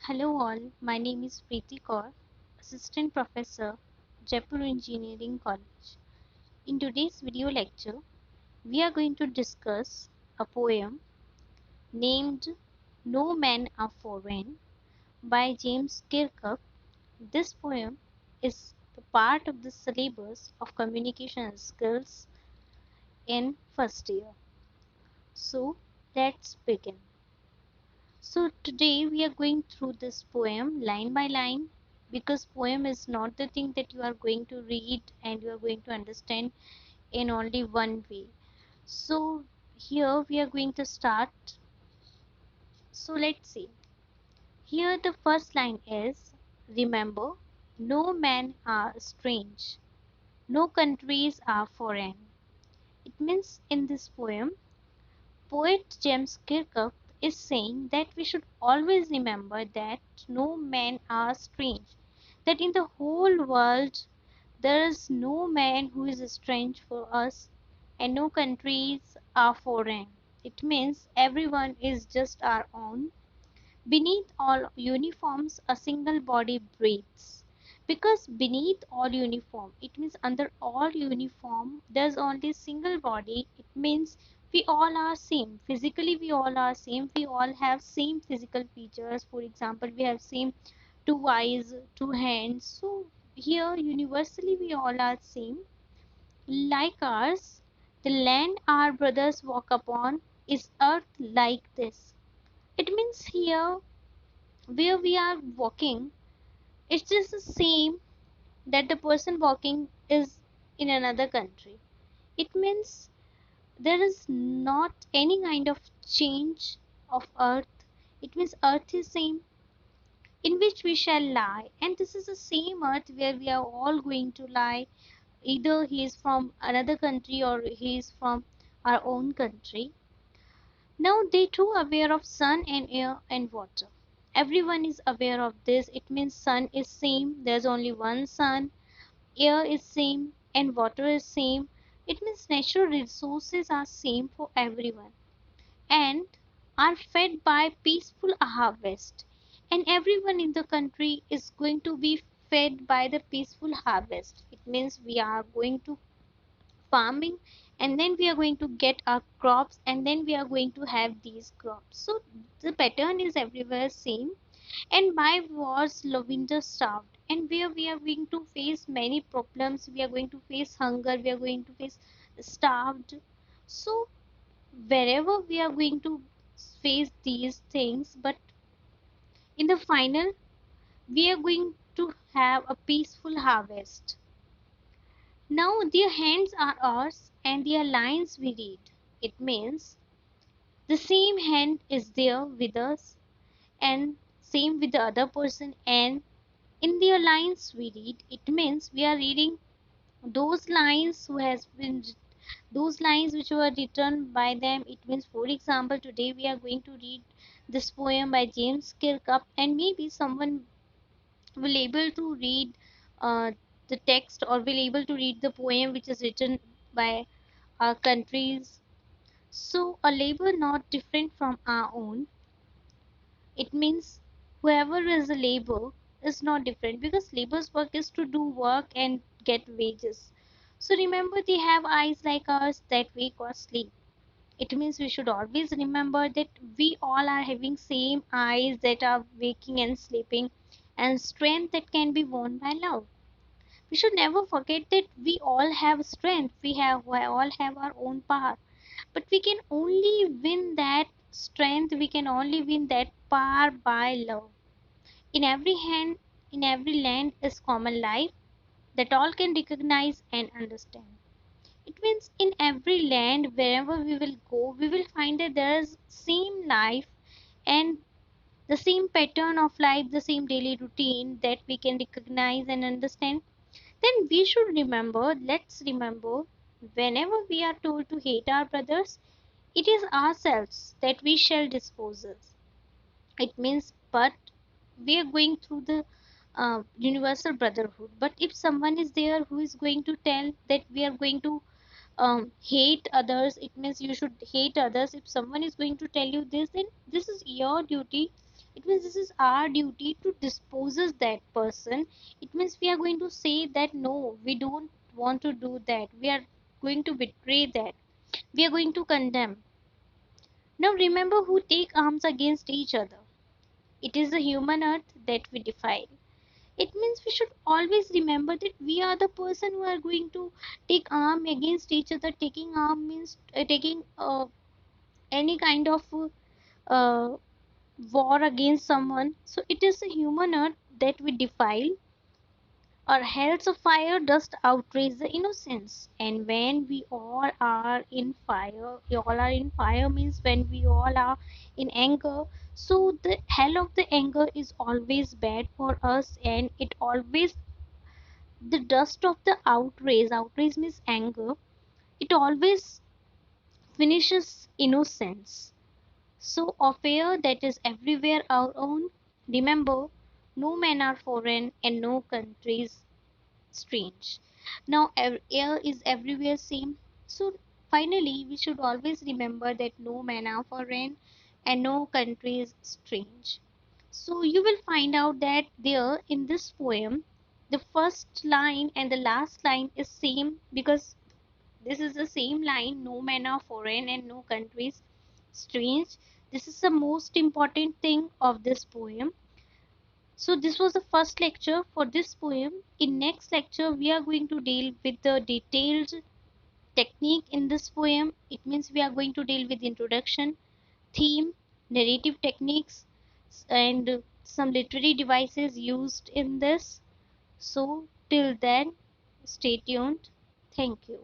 Hello all, my name is Preeti Kaur, Assistant Professor, Jaipur Engineering College. In today's video lecture, we are going to discuss a poem named No Men Are Foreign by James Kirkup. This poem is the part of the syllabus of communication skills in first year. So let's begin. So today we are going through this poem line by line because poem is not the thing that you are going to read and you are going to understand in only one way. So here we are going to start. So let's see. Here the first line is remember, no men are strange, no countries are foreign. It means in this poem poet James Kirkup is saying that we should always remember that no men are strange, that in the whole world there is no man who is strange for us and no countries are foreign. It means everyone is just our own. Beneath all uniforms, a single body breathes. Because beneath all uniform, it means under all uniform, there's only single body. It means we all are same. Physically, we all are same. We all have same physical features. For example, we have same two eyes, two hands. So here, universally, we all are same. Like ours, the land our brothers walk upon is earth like this. It means here where we are walking, it's just the same that the person walking is in another country. It means there is not any kind of change of earth. It means earth is same in which we shall lie, and this is the same earth where we are all going to lie. Either he is from another country or he is from our own country. Now they too aware of sun and air and water. Everyone is aware of this. It means sun is same. There's only one sun. Air is same and water is same. It means natural resources are same for everyone and are fed by peaceful harvest. And everyone in the country is going to be fed by the peaceful harvest. It means we are going to farming and then we are going to get our crops and then we are going to have these crops. So the pattern is everywhere same. And by wars Lovinda starved, and where we are going to face many problems, we are going to face hunger, we are going to face starved. So wherever we are going to face these things, but in the final we are going to have a peaceful harvest. Now their hands are ours and their lines we read. It means the same hand is there with us and same with the other person, and in their lines we read. It means we are reading those lines who has been those lines which were written by them. It means for example today we are going to read this poem by James Kirkup and maybe someone will able to read uh, the text or will able to read the poem which is written by our countries. So a labor not different from our own. It means whoever is a labor is not different because labor's work is to do work and get wages. So remember they have eyes like ours that wake or sleep. It means we should always remember that we all are having same eyes that are waking and sleeping and strength that can be won by love. We should never forget that we all have strength. We all have our own power. But we can only win that strength, we can only win that power by love. In every hand, in every land is common life that all can recognize and understand. It means in every land, wherever we will go, we will find that there is same life and the same pattern of life, the same daily routine that we can recognize and understand. Then we should remember, let's remember, whenever we are told to hate our brothers, it is ourselves that we shall dispose us. It means, but we are going through the universal brotherhood. But if someone is there who is going to tell that we are going to hate others, it means you should hate others. If someone is going to tell you this, then this is your duty It means this is our duty to disposes that person. It means we are going to say that no, we don't want to do that. We are going to betray that. We are going to condemn. Now remember who take arms against each other. It is the human earth that we defile. It means we should always remember that we are the person who are going to take arm against each other. Taking arm means taking any kind of uh, war against someone. So it is the human earth that we defile. Our hells of fire does outrage the innocence. And when we all are in fire, we all are in fire means when we all are in anger. So the hell of the anger is always bad for us, and it always the dust of the outrage means anger, it always finishes innocence. So affair that is everywhere our own. Remember, no men are foreign and no countries strange. Now air is everywhere same. So finally we should always remember that no man are foreign and no country is strange. So you will find out that there in this poem the first line and the last line is same, because this is the same line, no man are foreign and no countries strange. This is the most important thing of this poem. So this was the first lecture for this poem. In next lecture, we are going to deal with the detailed technique in this poem. It means we are going to deal with introduction, theme, narrative techniques, and some literary devices used in this. So till then, stay tuned. Thank you.